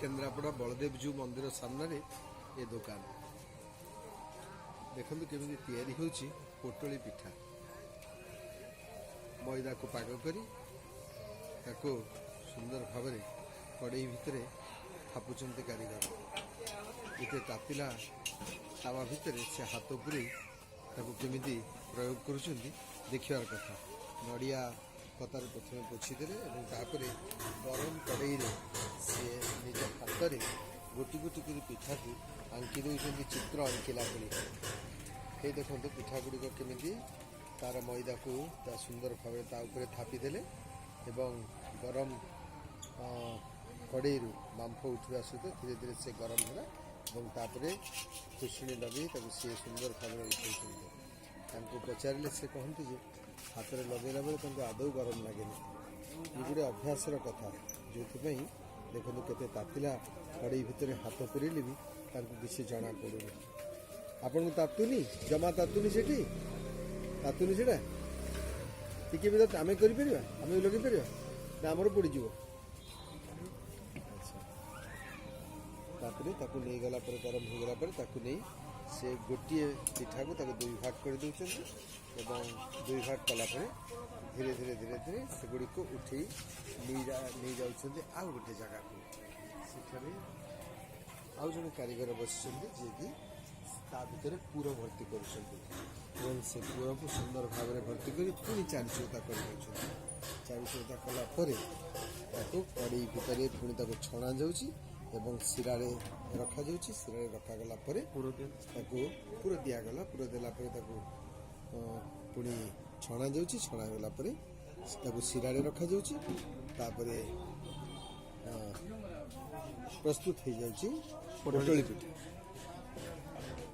केन्द्रापड़ा बलदेवजू मंदिर सामने ये दुकान देखते केमी तैयारी होची पोटली पिठा मैदा को पाग करी ताको सुंदर भाव कड़ई भितर थापुचंती कारीगर इतने तातिला तावा भितर से हाथ पूरे केमी प्रयोग करुँच देखार कथा नड़िया पतार प्रथम पोछीदे और गरम कड़ई सी निज हाथ में गोटी गोटी कर पिठा को आंकी दौरान चित्र आंकिला ये देखो पिठा गुड़िक केमी तार मैदा को सुंदर भाव थापिदेले गरम कड़ई बांफ उठा सहित धीरे धीरे से गरम है खुशुणी लगे सी सुंदर भाव उठे पचारे से कहते हाथ में लगेला बेले आदौ गरम लगे ये गोटे अभ्यास कथा जो देखो केते तातिला कड़ई भितर हाथ पुरेले भी किसी जना पड़े आपन को तातुनी जमा तातुनी से तातुनी से टिके भी आम कर आम लगे पार ना आमर पड़ज ताकू नहीं गला पर गरम हो गला नहीं से गोटे पिठा को दुई भाग कर दौरान दुई भाग कलापर धीरे धीरे धीरे धीरे से गुड़ी को उठे नहीं जाऊँ आउ गोटे जगह को सेठारे आउ जन कारीगर बस जी कि भर पूर भर्ती कर से पूर को सुंदर भाव में भर्ती कर पुणी चारिचौता कर चारिचौता कलापर कड़ई भितर पुणी छणा जाऊँगी एवं सिरा रखा जाऊँगी सिरा रखागला पुर दिगला पुर देलापर पुणी छणा जाऊँगी छणा गला सिरा रखा जाऊँगी प्रस्तुत हो जाऊँगी पोटली पिठा।